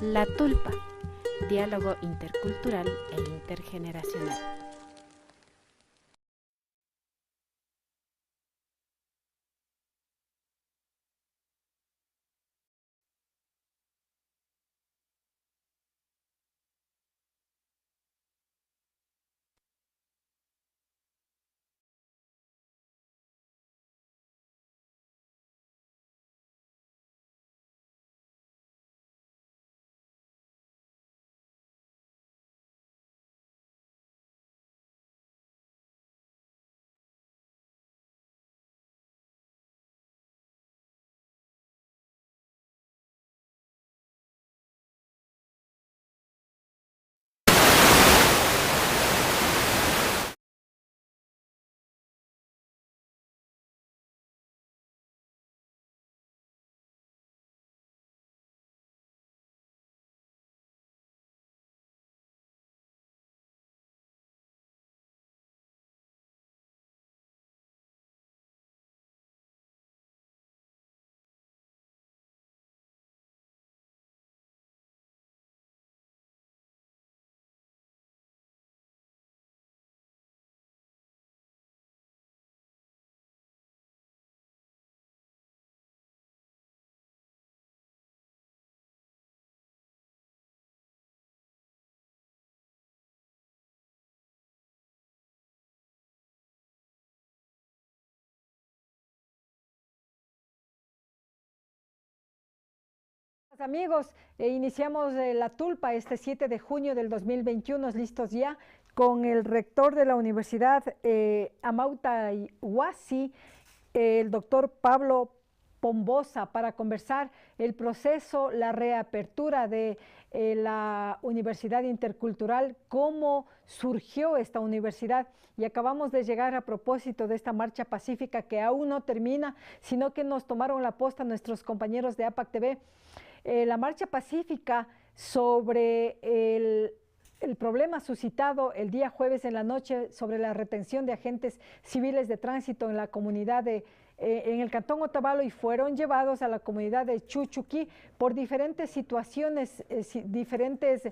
La Tulpa, diálogo intercultural e intergeneracional. Amigos, iniciamos La Tulpa este 7 de junio del 2021, listos ya con el rector de la Universidad Amauta Huasi, el doctor Pablo Pombosa, para conversar el proceso, la reapertura de la Universidad Intercultural, cómo surgió esta universidad. Y acabamos de llegar a propósito de esta marcha pacífica que aún no termina, sino que nos tomaron la posta nuestros compañeros de APAC TV. La marcha pacífica sobre el problema suscitado el día jueves en la noche sobre la retención de agentes civiles de tránsito en la comunidad en el cantón Otavalo, y fueron llevados a la comunidad de Chuchuquí por diferentes situaciones, diferentes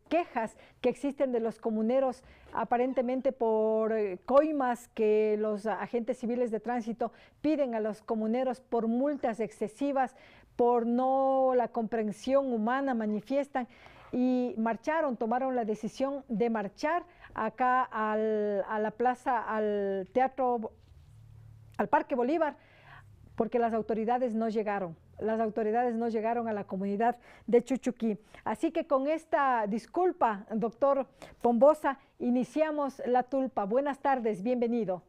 quejas que existen de los comuneros, aparentemente por coimas que los agentes civiles de tránsito piden a los comuneros por multas excesivas, por no la comprensión humana, manifiestan y marcharon, tomaron la decisión de marchar acá a la plaza, al teatro, al Parque Bolívar, porque las autoridades no llegaron a la comunidad de Chuchuquí. Así que con esta disculpa, doctor Pombosa, iniciamos La Tulpa. Buenas tardes, bienvenido.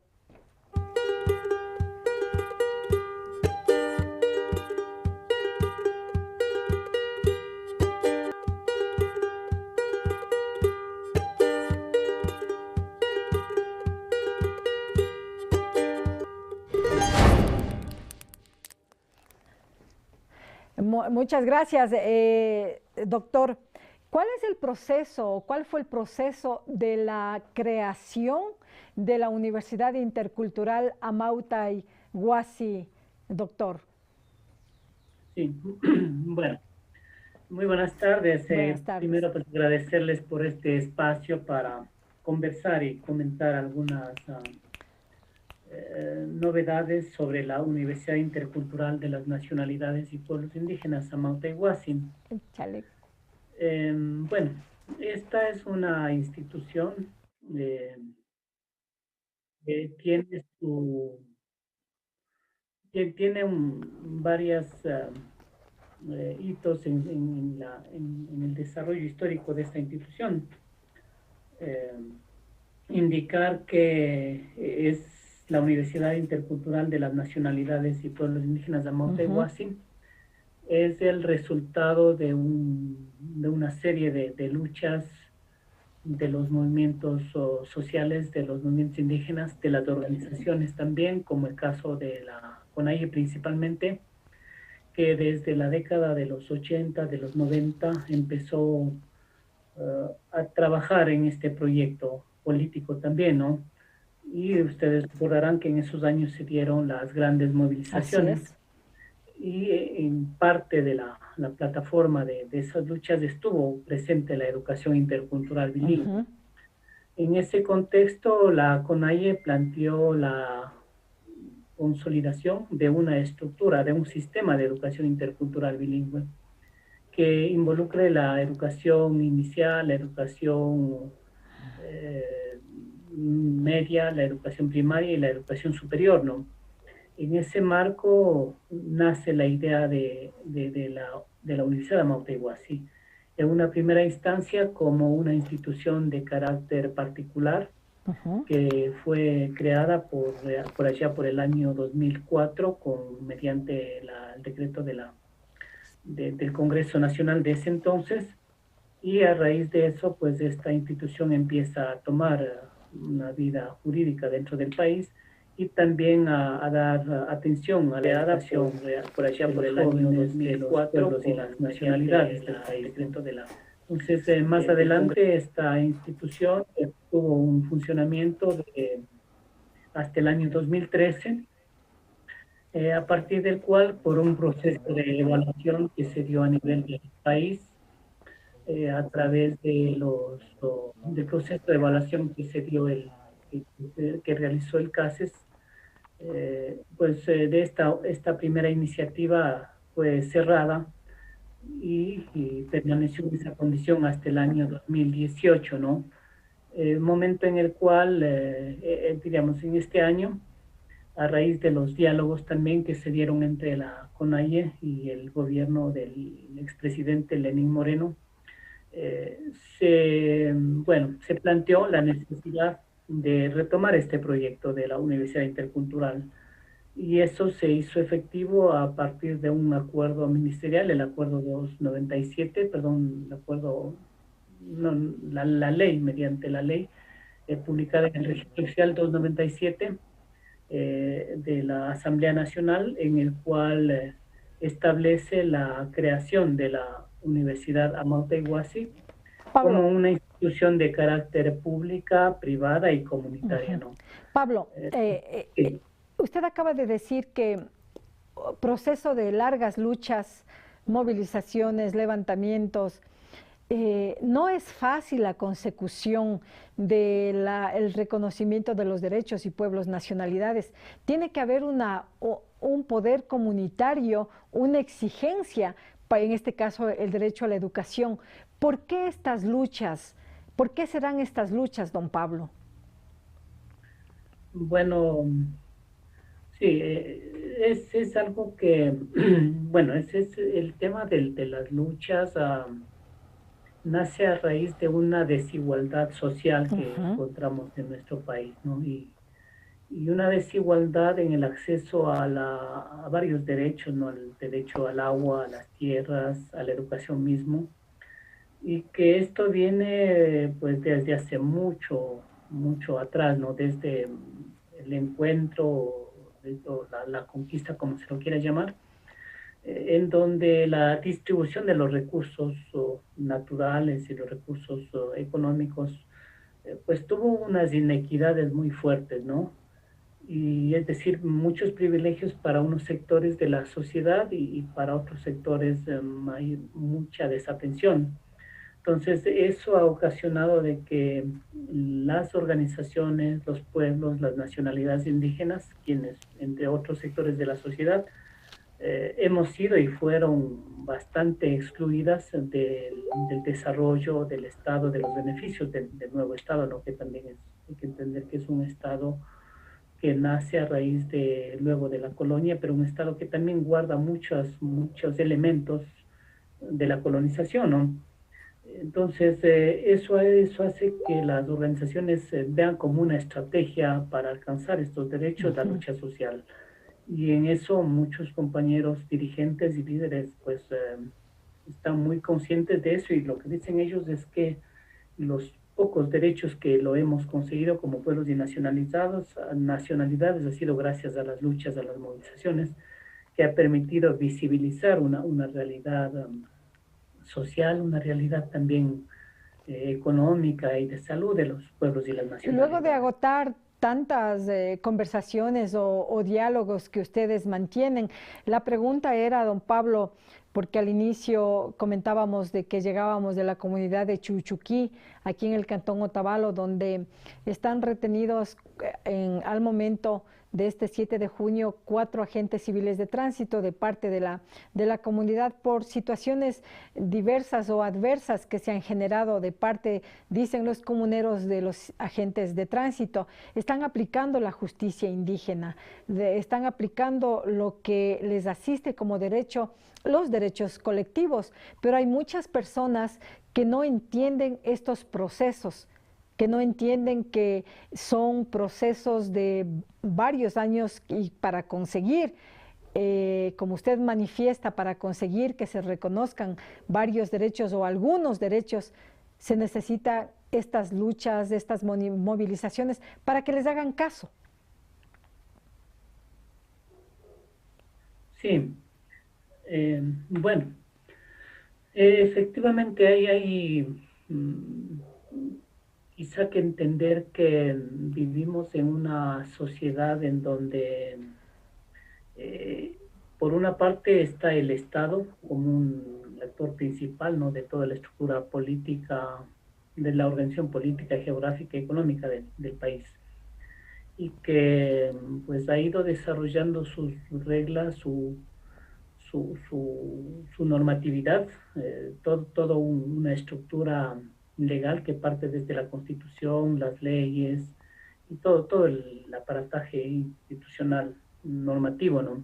Muchas gracias, doctor. ¿Cuál es el proceso, cuál fue el proceso de la creación de la Universidad Intercultural Amauta Huasi, doctor? Sí, bueno, muy buenas tardes. Buenas tardes. Primero, pues, agradecerles por este espacio para conversar y comentar algunas novedades sobre la Universidad Intercultural de las Nacionalidades y Pueblos Indígenas Amauta Huasi. Bueno, esta es una institución que tiene varias hitos en el desarrollo histórico de esta institución. Indicar que es la Universidad Intercultural de las Nacionalidades y Pueblos Indígenas de Amauta Huasi es el resultado de una serie de luchas de los movimientos sociales, de los movimientos indígenas, de las organizaciones también, como el caso de la CONAIE principalmente, que desde la década de los 80, de los 90, empezó a trabajar en este proyecto político también, ¿no? Y ustedes recordarán que en esos años se dieron las grandes movilizaciones. y en parte de la plataforma de esas luchas estuvo presente la educación intercultural bilingüe. En ese contexto, la CONAIE planteó la consolidación de una estructura, de un sistema de educación intercultural bilingüe que involucre la educación inicial, la educación media, la educación primaria y la educación superior, ¿no? En ese marco nace la idea de la Universidad de Amauta Iguazí. En una primera instancia como una institución de carácter particular que fue creada por allá por el año 2004 mediante el decreto del Congreso Nacional de ese entonces, y a raíz de eso pues esta institución empieza a tomar una vida jurídica dentro del país y también a dar atención a la educación por allá por el año 2004 y las nacionalidades del país. Entonces, más adelante esta institución tuvo un funcionamiento hasta el año 2013, a partir del cual, por un proceso de evaluación que se dio a nivel del país, a través del proceso de evaluación que se dio, que realizó el CASES, de esta primera iniciativa fue cerrada y permaneció en esa condición hasta el año 2018, ¿no? Momento en el cual, digamos, en este año, a raíz de los diálogos también que se dieron entre la CONAIE y el gobierno del expresidente Lenín Moreno, se planteó la necesidad de retomar este proyecto de la Universidad Intercultural, y eso se hizo efectivo a partir de un acuerdo ministerial, el acuerdo 297, perdón, el acuerdo, no, la ley, mediante la ley publicada en el Registro Oficial 297 de la Asamblea Nacional, en el cual establece la creación de la Universidad Amauta Iguazí como una institución de carácter pública, privada y comunitaria, ¿no? Pablo, usted acaba de decir que proceso de largas luchas, movilizaciones, levantamientos, no es fácil la consecución del reconocimiento de los derechos y pueblos nacionalidades. Tiene que haber un poder comunitario, una exigencia, en este caso el derecho a la educación. ¿Por qué estas luchas? ¿Por qué se dan estas luchas, don Pablo? Bueno, sí, es algo que, bueno, ese es el tema de las luchas. Nace a raíz de una desigualdad social que encontramos en nuestro país, ¿no? Y una desigualdad en el acceso a varios derechos, ¿no? El derecho al agua, a las tierras, a la educación mismo, y que esto viene pues desde hace mucho, mucho atrás, ¿no? Desde el encuentro, la conquista, como se lo quiera llamar, en donde la distribución de los recursos naturales y los recursos económicos, pues tuvo unas inequidades muy fuertes, ¿no? Y es decir, muchos privilegios para unos sectores de la sociedad y para otros sectores hay mucha desatención. Entonces, eso ha ocasionado de que las organizaciones, los pueblos, las nacionalidades indígenas, quienes, entre otros sectores de la sociedad, hemos sido y fueron bastante excluidas del desarrollo del Estado, de los beneficios del nuevo Estado, ¿no? Que también hay que entender que es un Estado que nace a raíz luego de la colonia, pero un Estado que también guarda muchos elementos de la colonización, ¿no? Entonces, eso hace que las organizaciones vean como una estrategia para alcanzar estos derechos, la lucha social. Y en eso muchos compañeros dirigentes y líderes pues están muy conscientes de eso, y lo que dicen ellos es que los pocos derechos que lo hemos conseguido como pueblos y nacionalidades ha sido gracias a las luchas, a las movilizaciones, que ha permitido visibilizar una realidad social, una realidad también económica y de salud de los pueblos y las nacionalidades. Luego de agotar tantas conversaciones o diálogos que ustedes mantienen. La pregunta era, don Pablo, porque al inicio comentábamos de que llegábamos de la comunidad de Chuchuquí, aquí en el Cantón Otavalo, donde están retenidos al momento de este 7 de junio 4 agentes civiles de tránsito de parte de la comunidad por situaciones diversas o adversas que se han generado de parte, dicen los comuneros, de los agentes de tránsito. Están aplicando la justicia indígena, están aplicando lo que les asiste como derecho, los derechos colectivos, pero hay muchas personas que no entienden estos procesos, que no entienden que son procesos de varios años y para conseguir, como usted manifiesta, para conseguir que se reconozcan varios derechos o algunos derechos, se necesita estas luchas, estas movilizaciones para que les hagan caso. Sí, bueno, efectivamente hay quizá que entender que vivimos en una sociedad en donde por una parte está el Estado como un actor principal, ¿no?, de toda la estructura política, de la organización política, geográfica y económica del país, y que pues ha ido desarrollando sus reglas, su normatividad, toda una estructura legal que parte desde la Constitución, las leyes y todo el aparataje institucional normativo, ¿no?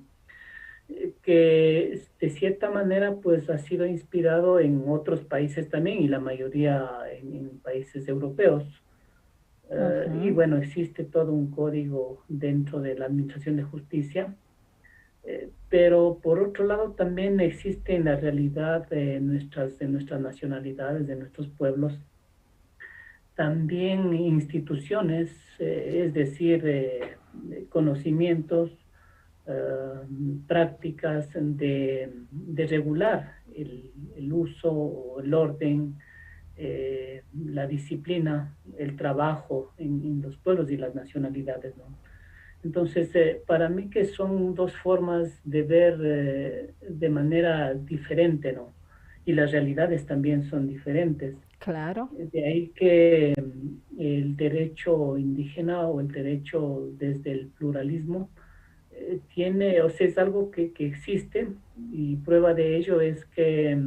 Que de cierta manera pues ha sido inspirado en otros países también y la mayoría en países europeos. Y bueno, existe todo un código dentro de la Administración de Justicia, pero por otro lado también existe en la realidad de nuestras nacionalidades, de nuestros pueblos, también instituciones, es decir, conocimientos, prácticas de regular el uso o el orden, la disciplina, el trabajo en los pueblos y las nacionalidades, ¿no? Entonces, para mí que son dos formas de ver de manera diferente, ¿no? Y las realidades también son diferentes. Claro. De ahí que el derecho indígena o el derecho desde el pluralismo tiene, o sea, es algo que existe, y prueba de ello es que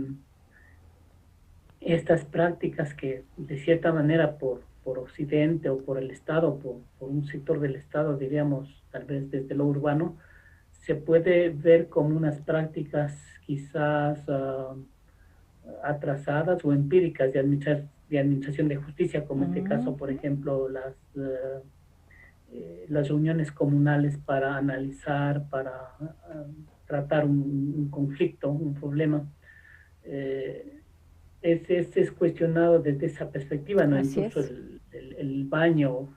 estas prácticas que de cierta manera por Occidente o por el Estado, por un sector del Estado, diríamos, tal vez desde lo urbano, se puede ver como unas prácticas quizás atrasadas o empíricas de administración de justicia, como en este caso, por ejemplo, las reuniones comunales para analizar, para tratar un conflicto, un problema. Es cuestionado desde esa perspectiva, ¿no? Así Incluso es. el baño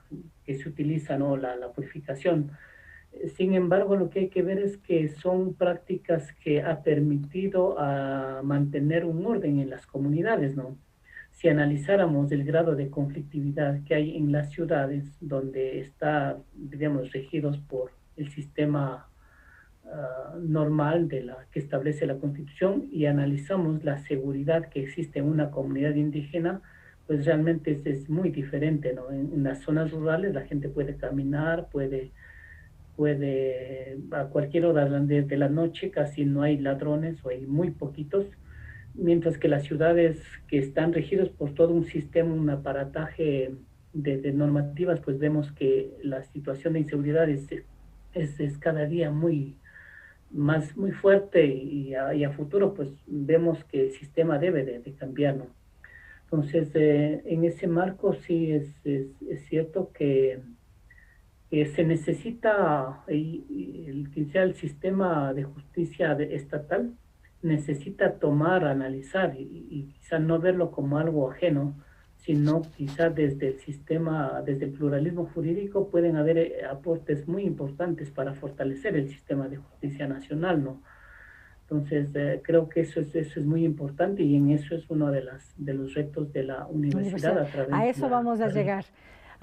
que se utiliza, ¿no? La purificación. Sin embargo, lo que hay que ver es que son prácticas que ha permitido a mantener un orden en las comunidades, ¿no? Si analizáramos el grado de conflictividad que hay en las ciudades, donde está, digamos, regidos por el sistema normal que establece la Constitución, y analizamos la seguridad que existe en una comunidad indígena, pues realmente es muy diferente, ¿no? En las zonas rurales la gente puede caminar, puede a cualquier hora de la noche, casi no hay ladrones o hay muy poquitos, mientras que las ciudades que están regidas por todo un sistema, un aparataje de normativas, pues vemos que la situación de inseguridad es cada día muy fuerte, y a futuro pues vemos que el sistema debe de cambiar, ¿no? Entonces, en ese marco sí es cierto que se necesita, quizá el sistema de justicia estatal necesita tomar, analizar y quizá no verlo como algo ajeno, sino quizá desde el sistema, desde el pluralismo jurídico pueden haber aportes muy importantes para fortalecer el sistema de justicia nacional, ¿no? Entonces, creo que eso es muy importante, y en eso es uno de los retos de la universidad a través A de eso vamos a llegar.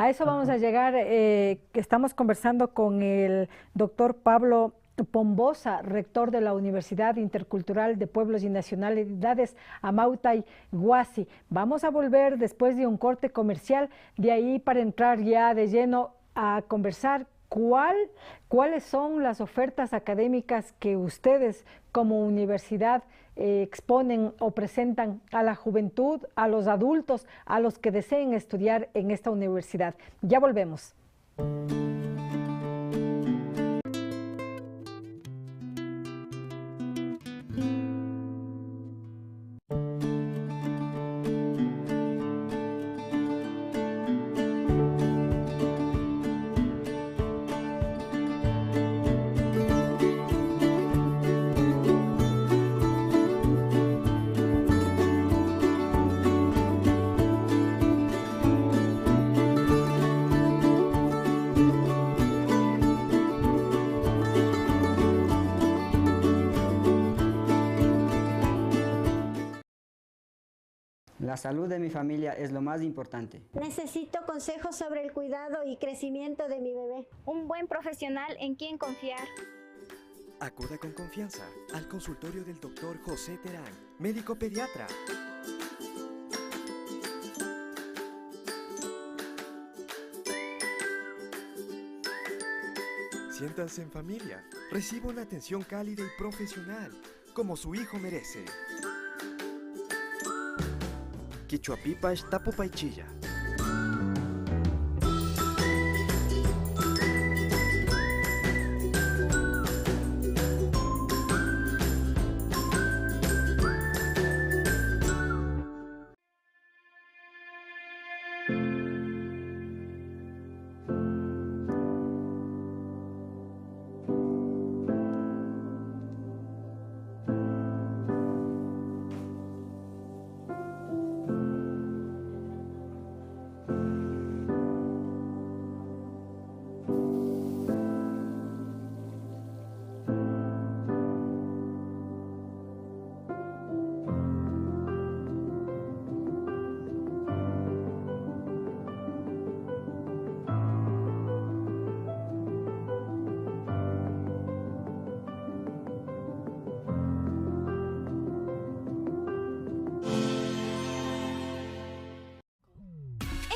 A eso vamos a llegar, que estamos conversando con el doctor Pablo Pombosa, rector de la Universidad Intercultural de Pueblos y Nacionalidades, Amautay Huasi. Vamos a volver después de un corte comercial, de ahí para entrar ya de lleno a conversar cuáles son las ofertas académicas que ustedes como universidad exponen o presentan a la juventud, a los adultos, a los que deseen estudiar en esta universidad. Ya volvemos. La salud de mi familia es lo más importante. Necesito consejos sobre el cuidado y crecimiento de mi bebé. Un buen profesional en quien confiar. Acuda con confianza al consultorio del Dr. José Terán, médico pediatra. Siéntanse en familia. Reciba una atención cálida y profesional, como su hijo merece. Quichuapipash Tapopaichilla.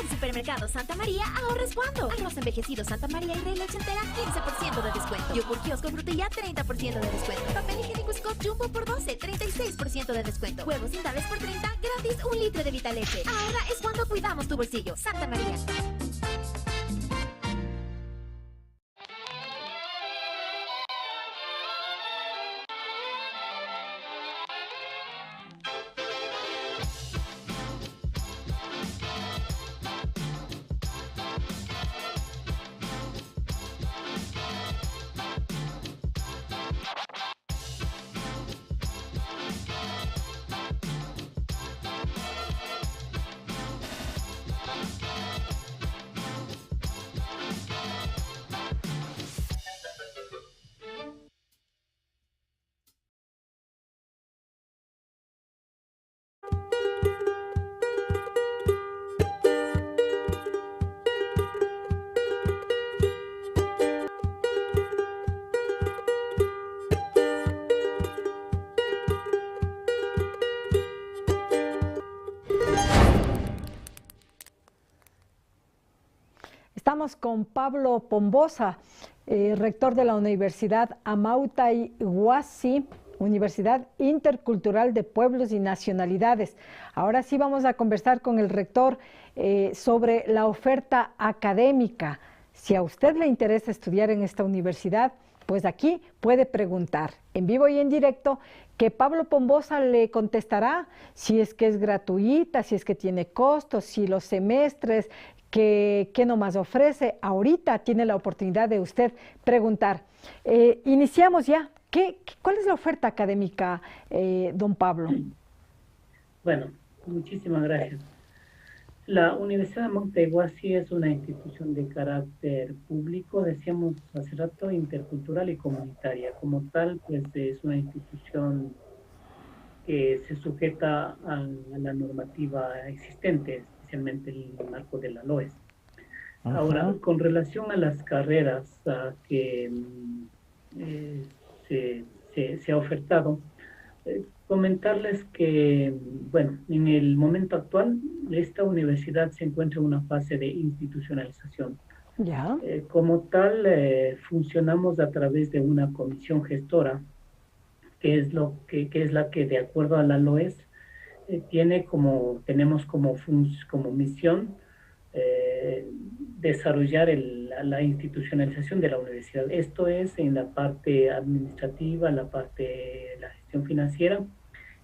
En Supermercado Santa María, ahorres cuando. Arroz envejecido Santa María y Rey Leche entera, 15% de descuento. Yogur kiosco frutilla, 30% de descuento. Papel higiénico Scott Jumbo por 12, 36% de descuento. Huevos Indales por 30, gratis 1 litro de Vitaleche. Ahora es cuando cuidamos tu bolsillo. Santa María. Estamos con Pablo Pombosa, rector de la Universidad Amautay Huasi, Universidad Intercultural de Pueblos y Nacionalidades. Ahora sí vamos a conversar con el rector sobre la oferta académica. Si a usted le interesa estudiar en esta universidad, pues aquí puede preguntar en vivo y en directo, que Pablo Pombosa le contestará si es que es gratuita, si es que tiene costos, si los semestres, qué nomás ofrece. Ahorita tiene la oportunidad de usted preguntar. Iniciamos ya. ¿Cuál es la oferta académica, don Pablo? Bueno, muchísimas gracias. La Universidad de Monteguasi es una institución de carácter público, decíamos hace rato, intercultural y comunitaria. Como tal, pues es una institución que se sujeta a la normativa existente, especialmente el marco de la LOES. Ahora, con relación a las carreras que se ha ofertado, comentarles que, bueno, en el momento actual, esta universidad se encuentra en una fase de institucionalización. Ya. Como tal, funcionamos a través de una comisión gestora, que es la que, de acuerdo a la LOES, tenemos como misión desarrollar la institucionalización de la universidad. Esto es en la parte administrativa, la parte de la gestión financiera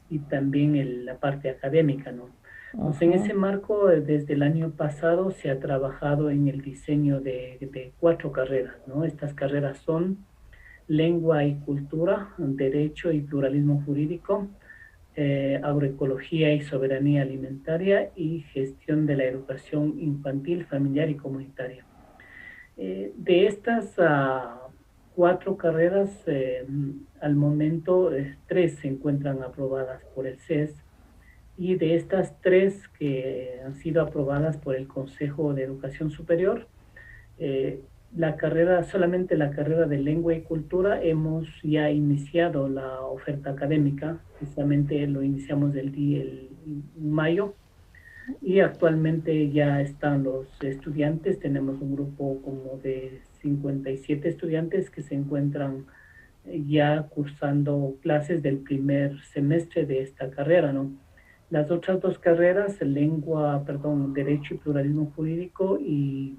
y también en la parte académica, ¿no? Entonces, en ese marco, desde el año pasado se ha trabajado en el diseño de 4 carreras, ¿no? Estas carreras son Lengua y Cultura, Derecho y Pluralismo Jurídico, Agroecología y Soberanía Alimentaria y Gestión de la Educación Infantil, Familiar y Comunitaria. De estas 4 carreras, al momento 3 se encuentran aprobadas por el CES, y de estas 3 que han sido aprobadas por el Consejo de Educación Superior, solamente la carrera de Lengua y Cultura hemos ya iniciado la oferta académica, precisamente lo iniciamos en mayo, y actualmente ya están los estudiantes. Tenemos un grupo como de 57 estudiantes que se encuentran ya cursando clases del primer semestre de esta carrera, ¿no? Las otras 2 carreras, Derecho y Pluralismo Jurídico y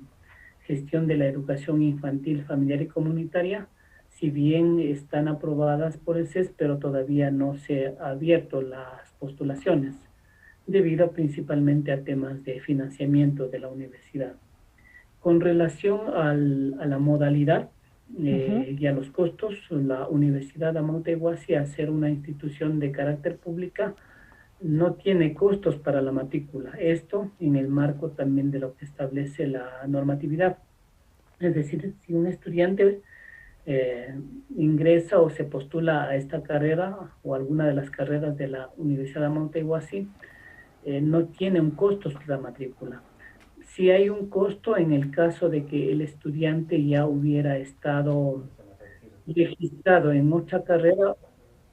Gestión de la Educación Infantil, Familiar y Comunitaria, si bien están aprobadas por el CES, pero todavía no se han abierto las postulaciones, debido principalmente a temas de financiamiento de la universidad. Con relación a la modalidad y a los costos, la Universidad Amauta Iguazí, al ser una institución de carácter pública, no tiene costos para la matrícula. Esto en el marco también de lo que establece la normatividad. Es decir, si un estudiante ingresa o se postula a esta carrera o alguna de las carreras de la Universidad de Amauta Iguazí, no tiene un costo para la matrícula. Si hay un costo en el caso de que el estudiante ya hubiera estado registrado en otra carrera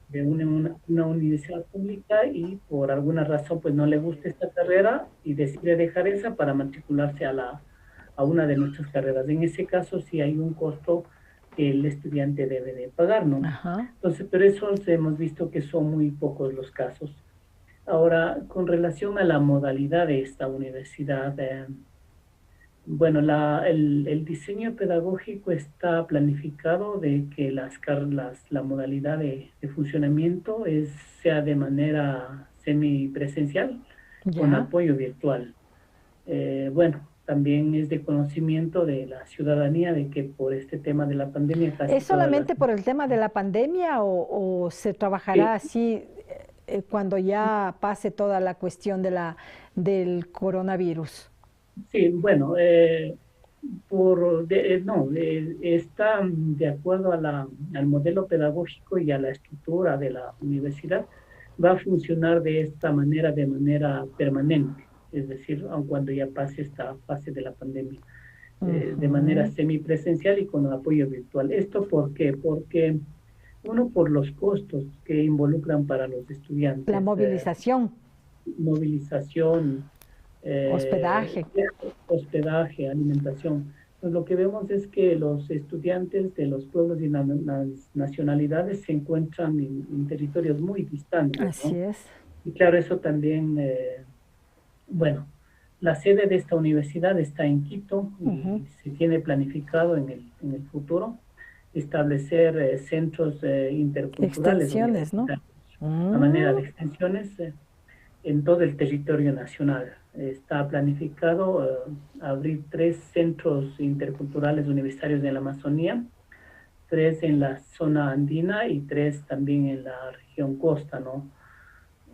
de una universidad pública y por alguna razón pues no le gusta esta carrera y decide dejar esa para matricularse a una de nuestras carreras. En ese caso sí hay un costo que el estudiante debe de pagar, ¿no? Entonces, pero eso hemos visto que son muy pocos los casos. Ahora, con relación a la modalidad de esta universidad, bueno, el diseño pedagógico está planificado de que la modalidad de funcionamiento sea de manera semipresencial, con apoyo virtual. Bueno, también es de conocimiento de la ciudadanía de que por este tema de la pandemia... ¿Es solamente por el tema de la pandemia o se trabajará así cuando ya pase toda la cuestión del coronavirus? Sí, bueno, está de acuerdo al modelo pedagógico y a la estructura de la universidad, va a funcionar de manera permanente, es decir, aun cuando ya pase esta fase de la pandemia, de manera semipresencial y con apoyo virtual. ¿Esto por qué? Porque uno, por los costos que involucran para los estudiantes. La movilización. Hospedaje, alimentación. Pues lo que vemos es que los estudiantes de los pueblos y las nacionalidades se encuentran en territorios muy distantes, ¿no? Así es. Y claro, eso también, bueno, la sede de esta universidad está en Quito y se tiene planificado en el futuro establecer centros interculturales. Extensiones, ¿no? A manera de extensiones en todo el territorio nacional. Está planificado abrir 3 centros interculturales universitarios en la Amazonía, 3 en la zona andina y 3 también en la región costa, ¿no?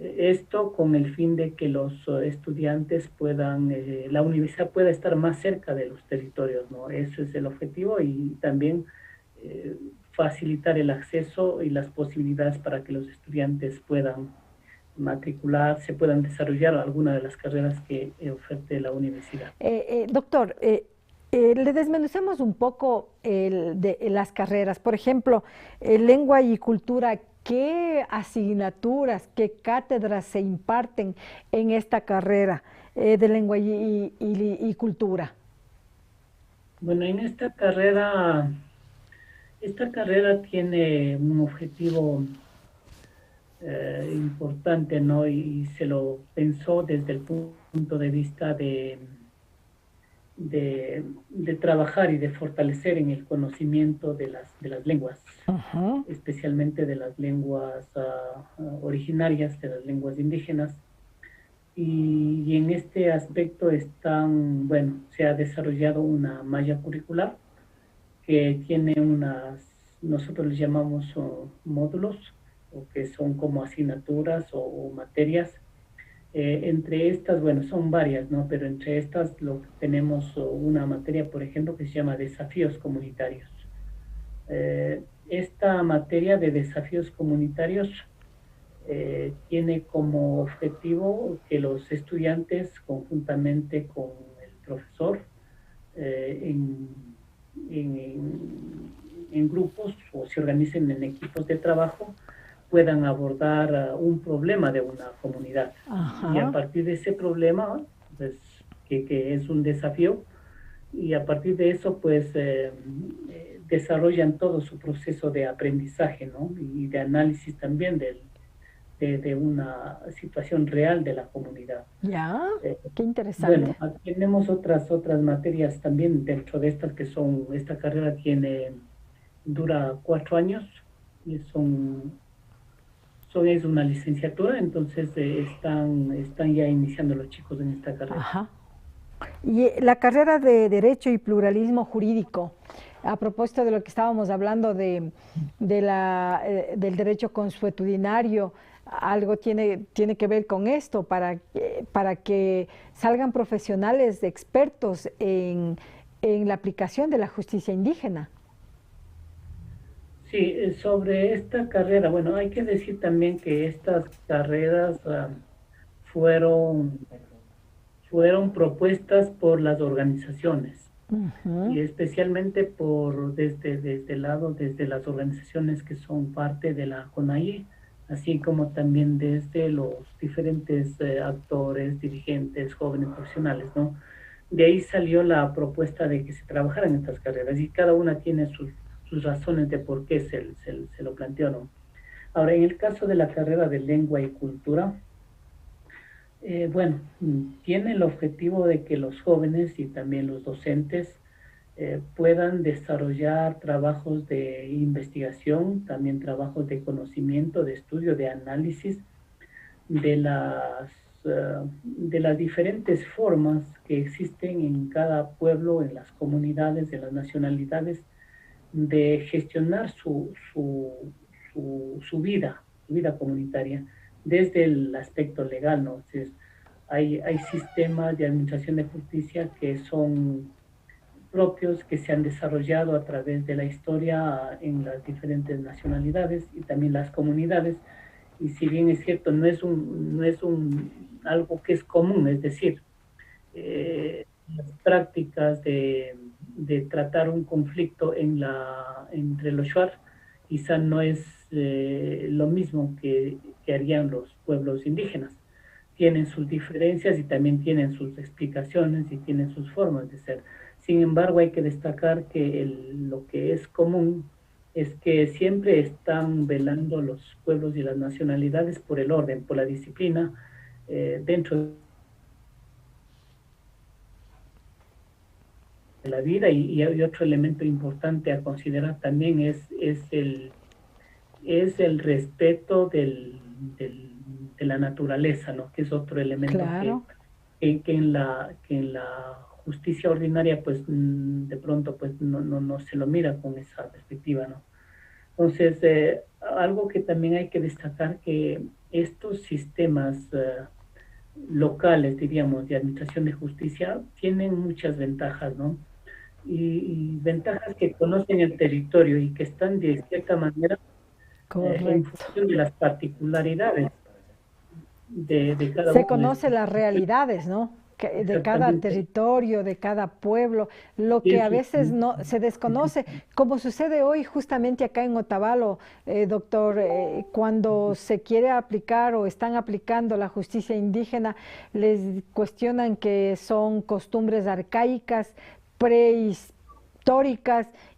Esto con el fin de que los estudiantes la universidad pueda estar más cerca de los territorios, ¿no? Eso es el objetivo, y también facilitar el acceso y las posibilidades para que los estudiantes puedan matricularse, puedan desarrollar alguna de las carreras que ofrece la universidad. Doctor, Le desmenuzamos un poco de las carreras. Por ejemplo, lengua y cultura, ¿qué asignaturas, qué cátedras se imparten en esta carrera de lengua y cultura? Bueno, en esta carrera tiene un objetivo importante, ¿no? Y se lo pensó desde el punto de vista de trabajar y de fortalecer en el conocimiento de las lenguas, especialmente de las lenguas originarias, de las lenguas indígenas. Y en este aspecto se ha desarrollado una malla curricular que tiene nosotros les llamamos módulos, o que son como asignaturas o materias. Entre estas, son varias, ¿no? Pero entre estas tenemos una materia, por ejemplo, que se llama desafíos comunitarios. Esta materia de desafíos comunitarios tiene como objetivo que los estudiantes, conjuntamente con el profesor, en grupos o se organicen en equipos de trabajo, puedan abordar un problema de una comunidad. Y a partir de ese problema, pues, que es un desafío, y a partir de eso, pues, desarrollan todo su proceso de aprendizaje, ¿no? Y de análisis también de una situación real de la comunidad. Ya, qué interesante. Bueno, tenemos otras materias también dentro de estas esta carrera dura 4 años, y es una licenciatura, entonces están ya iniciando los chicos en esta carrera. Ajá. Y la carrera de Derecho y Pluralismo Jurídico, a propósito de lo que estábamos hablando del derecho consuetudinario, algo tiene que ver con esto para que salgan profesionales expertos en la aplicación de la justicia indígena. Sí, sobre esta carrera, hay que decir también que estas carreras fueron propuestas por las organizaciones, y especialmente desde las organizaciones que son parte de la CONAIE, así como también desde los diferentes actores, dirigentes, jóvenes profesionales, ¿no? De ahí salió la propuesta de que se trabajaran estas carreras, y cada una tiene sus razones de por qué se lo planteó, ¿no? Ahora, en el caso de la carrera de lengua y cultura, tiene el objetivo de que los jóvenes y también los docentes puedan desarrollar trabajos de investigación, también trabajos de conocimiento, de estudio, de análisis de las diferentes formas que existen en cada pueblo, en las comunidades, en las nacionalidades, de gestionar su vida comunitaria desde el aspecto legal, ¿no? Entonces, hay sistemas de administración de justicia que son propios, que se han desarrollado a través de la historia en las diferentes nacionalidades y también las comunidades, y si bien es cierto, no es algo que es común, es decir, las prácticas de tratar un conflicto entre los shuar quizá no es lo mismo que harían los pueblos indígenas. Tienen sus diferencias y también tienen sus explicaciones y tienen sus formas de ser. Sin embargo, hay que destacar que lo que es común es que siempre están velando los pueblos y las nacionalidades por el orden, por la disciplina, dentro de la vida, y otro elemento importante a considerar también es el respeto de la naturaleza, ¿no? Que es otro elemento. Claro. que en la justicia ordinaria, pues de pronto pues no se lo mira con esa perspectiva, ¿no? Entonces, algo que también hay que destacar, que estos sistemas locales, diríamos, de administración de justicia tienen muchas ventajas, ¿no? Y ventajas que conocen el territorio y que están de cierta manera en función de las particularidades de cada uno. Se conocen las realidades, ¿no? de cada territorio, de cada pueblo, lo que a veces no se desconoce, como sucede hoy justamente acá en Otavalo, doctor, cuando se quiere aplicar o están aplicando la justicia indígena, les cuestionan que son costumbres arcaicas, prehistóricas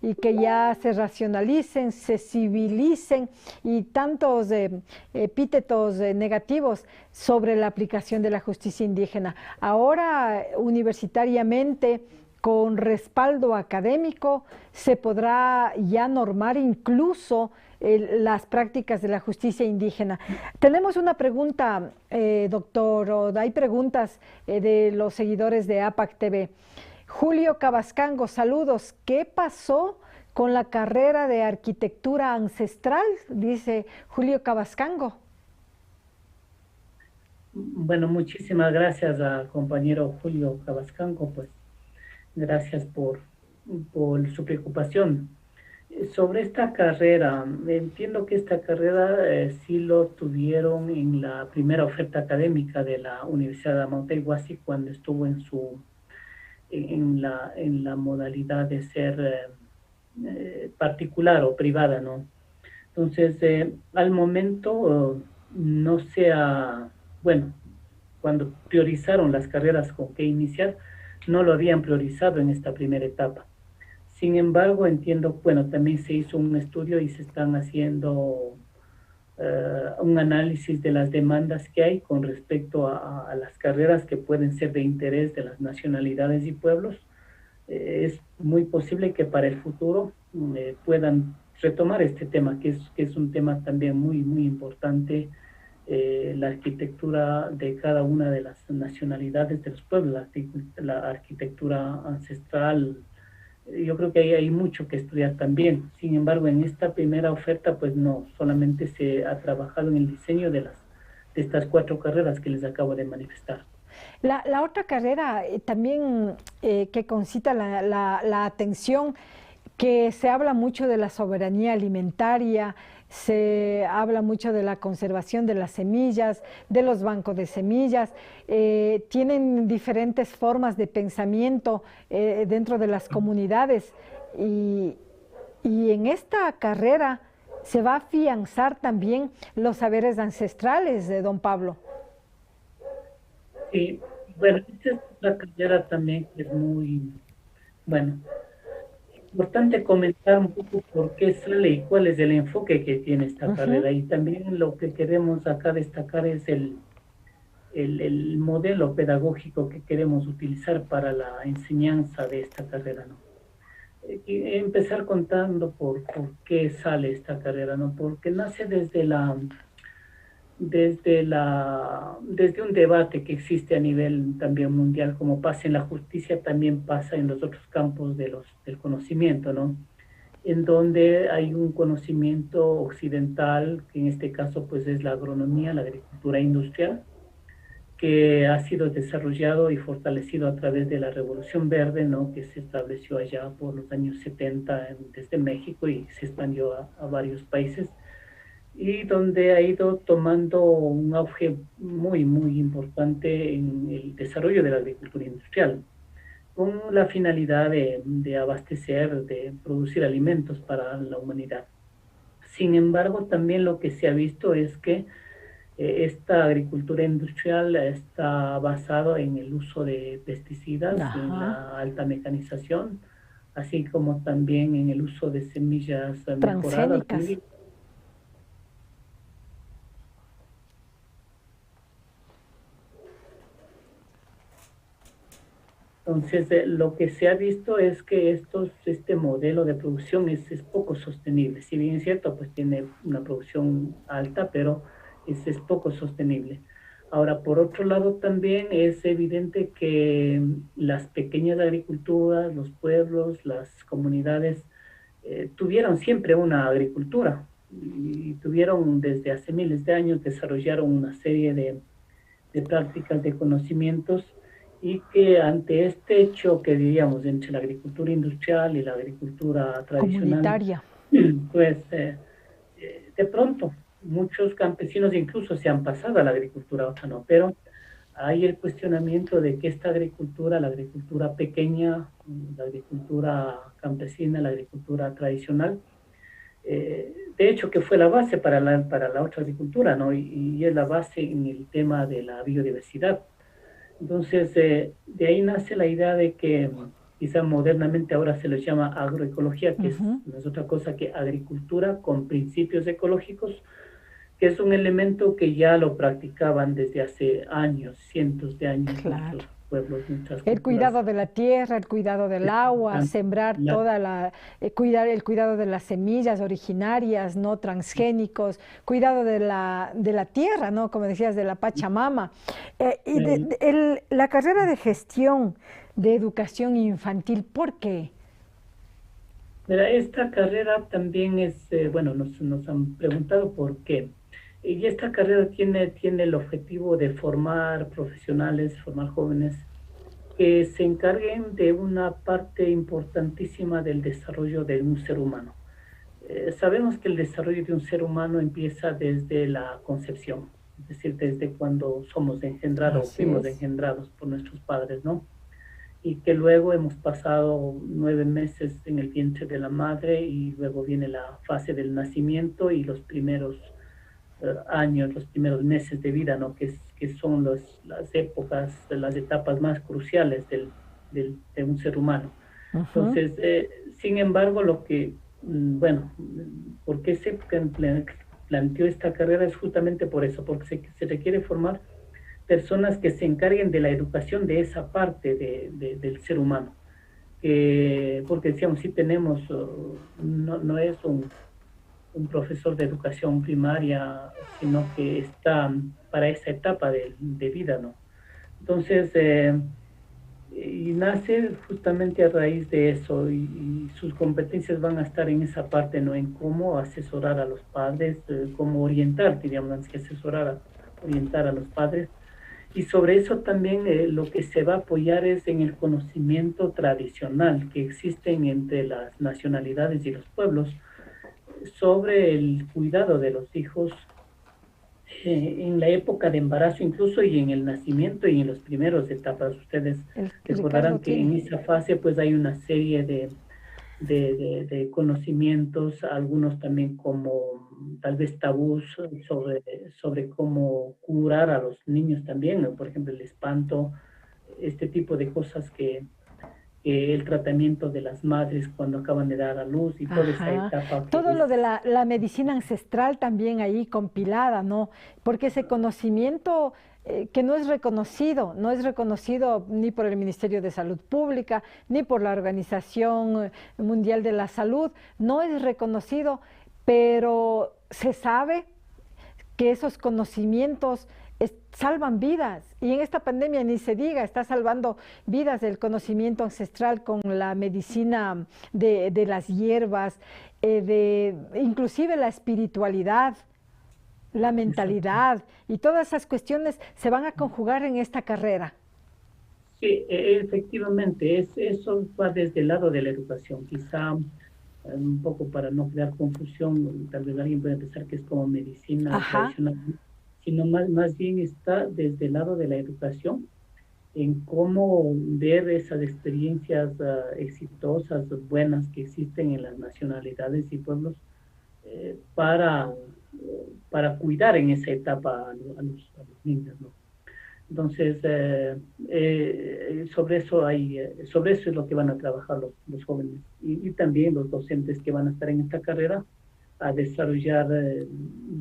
y que ya se racionalicen, se civilicen y tantos epítetos negativos sobre la aplicación de la justicia indígena. Ahora, universitariamente, con respaldo académico, se podrá ya normar incluso las prácticas de la justicia indígena. Tenemos una pregunta, doctor, o hay preguntas de los seguidores de APAC TV. Julio Cabascango, saludos. ¿Qué pasó con la carrera de arquitectura ancestral? Dice Julio Cabascango. Bueno, muchísimas gracias al compañero Julio Cabascango, pues gracias por su preocupación. Sobre esta carrera, entiendo que esta carrera sí lo tuvieron en la primera oferta académica de la Universidad de Amauta Iguazí cuando estuvo en la modalidad de ser particular o privada, ¿no? Entonces, al momento no bueno, cuando priorizaron las carreras con que iniciar, no lo habían priorizado en esta primera etapa. Sin embargo, entiendo, bueno, también se hizo un estudio y se están haciendo un análisis de las demandas que hay con respecto a las carreras que pueden ser de interés de las nacionalidades y pueblos. Es muy posible que para el futuro puedan retomar este tema, que es un tema también muy, muy importante, la arquitectura de cada una de las nacionalidades de los pueblos, la arquitectura ancestral. Yo creo que ahí hay mucho que estudiar también. Sin embargo, en esta primera oferta, pues no, solamente se ha trabajado en el diseño de estas 4 carreras que les acabo de manifestar. La otra carrera también que concita la atención, que se habla mucho de la soberanía alimentaria, se habla mucho de la conservación de las semillas, de los bancos de semillas, tienen diferentes formas de pensamiento dentro de las comunidades y en esta carrera se va a afianzar también los saberes ancestrales de don Pablo. Sí, bueno, esta es una carrera también que es muy, bueno, importante comentar un poco por qué sale y cuál es el enfoque que tiene esta carrera. Y también lo que queremos acá destacar es el modelo pedagógico que queremos utilizar para la enseñanza de esta carrera, ¿no? Y empezar contando por qué sale esta carrera, ¿no? Porque nace desde un debate que existe a nivel también mundial, como pasa en la justicia, también pasa en los otros campos del conocimiento, ¿no? En donde hay un conocimiento occidental, que en este caso pues es la agronomía, la agricultura industrial, que ha sido desarrollado y fortalecido a través de la Revolución Verde, ¿no? Que se estableció allá por los años 70 desde México y se expandió a varios países, y donde ha ido tomando un auge muy, muy importante en el desarrollo de la agricultura industrial, con la finalidad de abastecer, de producir alimentos para la humanidad. Sin embargo, también lo que se ha visto es que esta agricultura industrial está basada en el uso de pesticidas, en la alta mecanización, así como también en el uso de semillas mejoradas. Entonces, lo que se ha visto es que este modelo de producción es poco sostenible. Si bien es cierto, pues tiene una producción alta, pero es poco sostenible. Ahora, por otro lado, también es evidente que las pequeñas agriculturas, los pueblos, las comunidades, tuvieron siempre una agricultura y tuvieron desde hace miles de años, desarrollaron una serie de prácticas, de conocimientos, y que ante este choque, diríamos, entre la agricultura industrial y la agricultura tradicional, pues de pronto muchos campesinos incluso se han pasado a la agricultura otra, ¿no? Pero hay el cuestionamiento de que esta agricultura, la agricultura pequeña, la agricultura campesina, la agricultura tradicional, de hecho que fue la base para la otra agricultura, ¿no? Y es la base en el tema de la biodiversidad. Entonces, de ahí nace la idea de que quizá modernamente ahora se les llama agroecología, que no es otra cosa que agricultura con principios ecológicos, que es un elemento que ya lo practicaban desde hace años, cientos de años, Claro. nuestros pueblos, nuestras El culturas. cuidado de la tierra, el cuidado del agua, sembrar toda la, cuidar el cuidado de las semillas originarias, no transgénicos, cuidado de la tierra, ¿no? Como decías, de la Pachamama. La carrera de gestión de educación infantil, ¿por qué? Mira, esta carrera también es, bueno, nos han preguntado por qué. Y esta carrera tiene el objetivo de formar profesionales, formar jóvenes que se encarguen de una parte importantísima del desarrollo de un ser humano. Sabemos que el desarrollo de un ser humano empieza desde la concepción, es decir, desde cuando somos engendrados, fuimos engendrados por nuestros padres, ¿no? Y que luego hemos pasado 9 meses en el vientre de la madre y luego viene la fase del nacimiento y los primeros años, los primeros meses de vida, ¿no? Que son las épocas, las etapas más cruciales de un ser humano. Entonces, sin embargo, bueno, ¿por qué se planteó esta carrera? Es justamente por eso, porque se requiere formar personas que se encarguen de la educación de esa parte del ser humano. Porque decíamos, si tenemos, no es un profesor de educación primaria, sino que está para esa etapa de vida, ¿no? Entonces, y nace justamente a raíz de eso, y sus competencias van a estar en esa parte, ¿no? En cómo asesorar a los padres, cómo orientar, diríamos, antes que asesorar, orientar a los padres. Y sobre eso también lo que se va a apoyar es en el conocimiento tradicional que existen entre las nacionalidades y los pueblos, sobre el cuidado de los hijos en la época de embarazo incluso, y en el nacimiento y en las primeras etapas. Ustedes recordarán que en esa fase pues hay una serie de conocimientos, algunos también como tal vez tabús sobre cómo curar a los niños también, ¿no? Por ejemplo, el espanto, este tipo de cosas que el tratamiento de las madres cuando acaban de dar a luz y toda esa etapa. Todo lo de la medicina ancestral también ahí compilada, ¿no? Porque ese conocimiento que no es reconocido ni por el Ministerio de Salud Pública, ni por la Organización Mundial de la Salud, no es reconocido, pero se sabe que esos conocimientos salvan vidas, y en esta pandemia ni se diga, está salvando vidas el conocimiento ancestral con la medicina de las hierbas, inclusive la espiritualidad, la mentalidad, y todas esas cuestiones se van a conjugar en esta carrera. Sí, efectivamente, eso va desde el lado de la educación, quizá un poco para no crear confusión, tal vez alguien puede pensar que es como medicina tradicional, sino más bien está desde el lado de la educación, en cómo ver esas experiencias exitosas, buenas que existen en las nacionalidades y pueblos para cuidar en esa etapa a los niños, ¿no? Entonces, sobre eso es lo que van a trabajar los jóvenes y también los docentes que van a estar en esta carrera, a desarrollar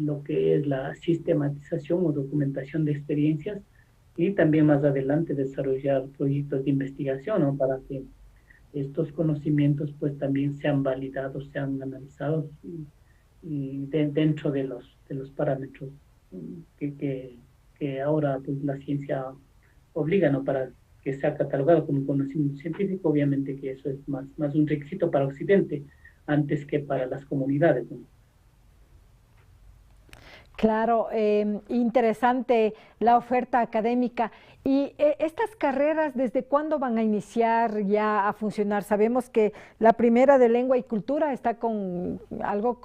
lo que es la sistematización o documentación de experiencias, y también más adelante desarrollar proyectos de investigación, ¿no? Para que estos conocimientos pues también sean validados, sean analizados y dentro de los parámetros que ahora pues la ciencia obliga, ¿no? Para que sea catalogado como conocimiento científico. Obviamente que eso es más un requisito para Occidente antes que para las comunidades, ¿no? Claro, interesante la oferta académica. ¿Y estas carreras desde cuándo van a iniciar ya a funcionar? Sabemos que la primera de lengua y cultura está con algo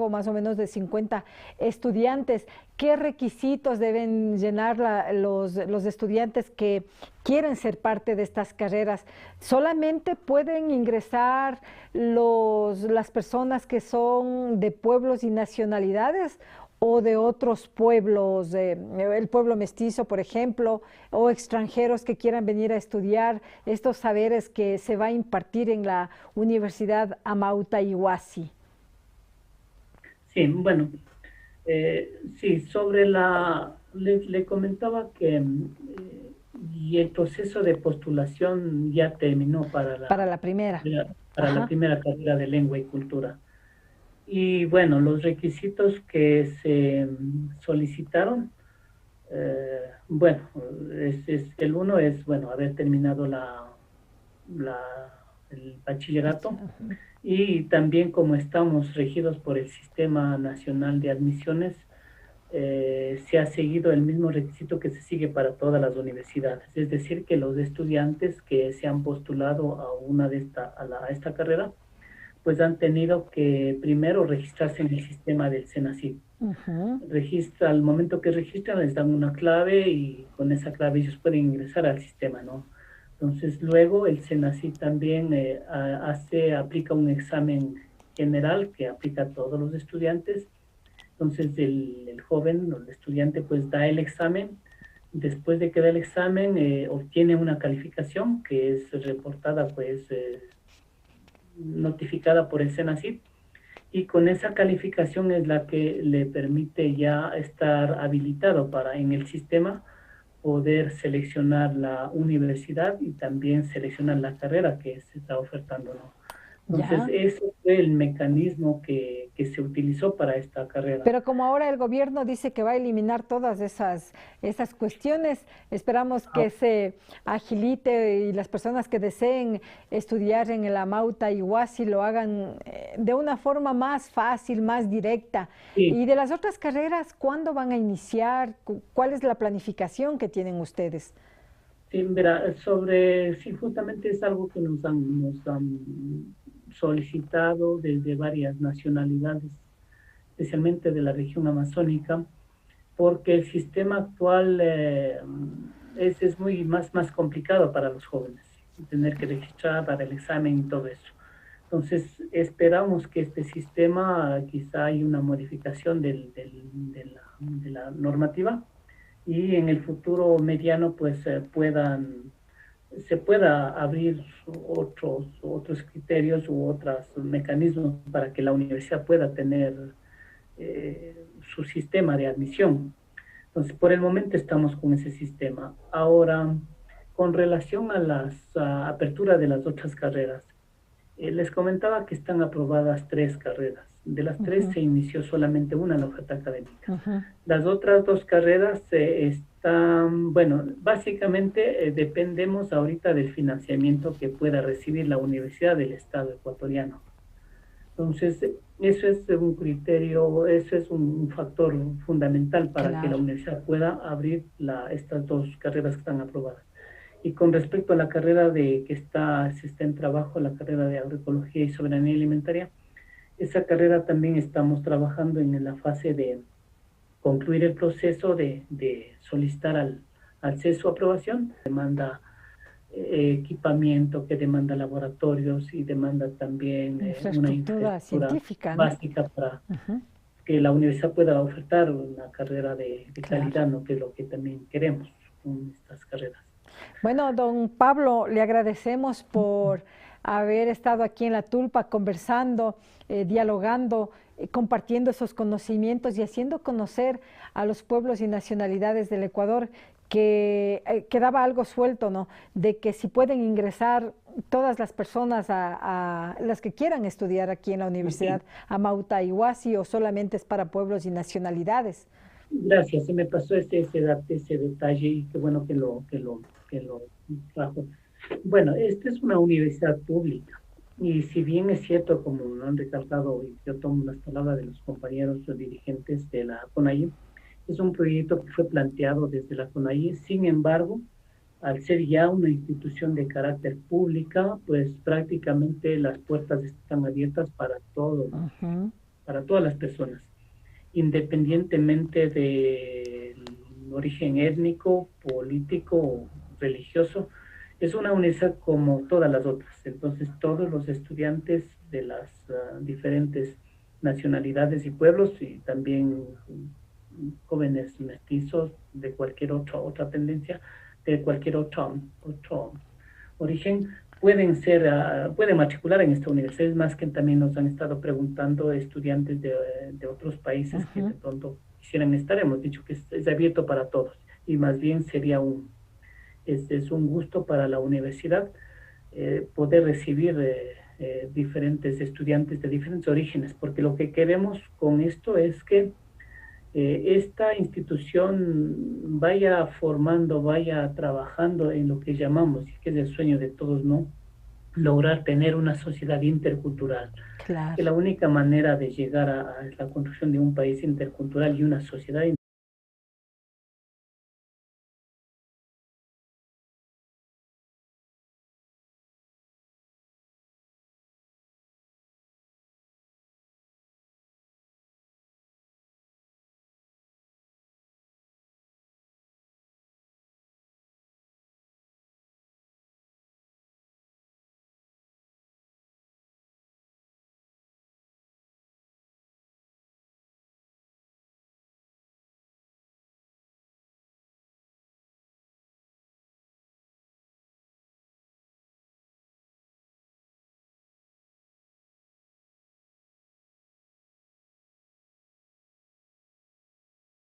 más o menos de 50 estudiantes. ¿Qué requisitos deben llenar los estudiantes que quieren ser parte de estas carreras? ¿Solamente pueden ingresar las personas que son de pueblos y nacionalidades o de otros pueblos, el pueblo mestizo, por ejemplo, o extranjeros que quieran venir a estudiar estos saberes que se va a impartir en la Universidad Amauta Iwasi? Sí, bueno, sí, le comentaba que y el proceso de postulación ya terminó para la primera. Para la primera carrera de lengua y cultura. Y bueno, los requisitos que se solicitaron, bueno, el uno es, bueno, haber terminado el bachillerato, y también como estamos regidos por el Sistema Nacional de Admisiones, se ha seguido el mismo requisito que se sigue para todas las universidades, es decir, que los estudiantes que se han postulado a esta carrera, pues han tenido que primero registrarse en el sistema del Senacid. Al momento que registran les dan una clave y con esa clave ellos pueden ingresar al sistema, ¿no? Entonces luego el Senacid también aplica un examen general que aplica a todos los estudiantes. Entonces el joven o el estudiante pues da el examen. Después de que da el examen obtiene una calificación que es reportada pues notificada por el Senacid, y con esa calificación es la que le permite ya estar habilitado para en el sistema poder seleccionar la universidad y también seleccionar la carrera que se está ofertando, ¿no? Entonces, ese fue el mecanismo que se utilizó para esta carrera. Pero como ahora el gobierno dice que va a eliminar todas esas cuestiones, esperamos que se agilite y las personas que deseen estudiar en el Amauta Iwasi lo hagan de una forma más fácil, más directa. Sí. Y de las otras carreras, ¿cuándo van a iniciar? ¿Cuál es la planificación que tienen ustedes? Sí, mira, sí, justamente es algo que nos han solicitado desde varias nacionalidades, especialmente de la región amazónica, porque el sistema actual es muy más complicado para los jóvenes, tener que registrar para el examen y todo eso. Entonces, esperamos que este sistema quizá haya una modificación de la normativa y en el futuro mediano pues se pueda abrir otros criterios u otros mecanismos para que la universidad pueda tener su sistema de admisión. Entonces, por el momento estamos con ese sistema. Ahora, con relación a la apertura de las otras carreras, les comentaba que están aprobadas 3 carreras. De las 3 se inició solamente una en la oferta académica. Las otras 2 carreras están, bueno, básicamente dependemos ahorita del financiamiento que pueda recibir la Universidad del Estado ecuatoriano. Entonces, eso es un criterio, eso es un factor fundamental para que la universidad pueda abrir estas 2 carreras que están aprobadas. Y con respecto a la carrera se está en trabajo, la carrera de agroecología y soberanía alimentaria, esa carrera también estamos trabajando en la fase de concluir el proceso de solicitar al CESU aprobación. Demanda equipamiento, que demanda laboratorios y demanda también una infraestructura científica, ¿no? Básica para que la universidad pueda ofertar una carrera de calidad, ¿no? Que es lo que también queremos con estas carreras. Bueno, don Pablo, le agradecemos por haber estado aquí en La Tulpa conversando, dialogando, compartiendo esos conocimientos y haciendo conocer a los pueblos y nacionalidades del Ecuador que quedaba algo suelto, ¿no? De que si pueden ingresar todas las personas a las que quieran estudiar aquí en la Universidad Amauta Iwasi, o solamente es para pueblos y nacionalidades. Gracias, se me pasó ese detalle y qué bueno que lo trajo. Bueno, esta es una universidad pública Y si bien es cierto, como lo han recalcado, y yo tomo las palabras de los compañeros dirigentes de la CONAIE, es un proyecto que fue planteado desde la CONAIE. Sin embargo, al ser ya una institución de carácter pública, pues prácticamente las puertas están abiertas para todos, para todas las personas, independientemente del origen étnico, político o religioso. Es una universidad como todas las otras. Entonces, todos los estudiantes de las diferentes nacionalidades y pueblos, y también jóvenes mestizos de cualquier otra tendencia, de cualquier otro origen, pueden matricular en esta universidad. Es más, que también nos han estado preguntando estudiantes de otros países que de pronto quisieran estar. Hemos dicho que es abierto para todos, y más bien sería es un gusto para la universidad poder recibir diferentes estudiantes de diferentes orígenes, porque lo que queremos con esto es que esta institución vaya formando, vaya trabajando en lo que llamamos, y que es el sueño de todos, ¿no? Lograr tener una sociedad intercultural. Claro. Que la única manera de llegar a la construcción de un país intercultural y una sociedad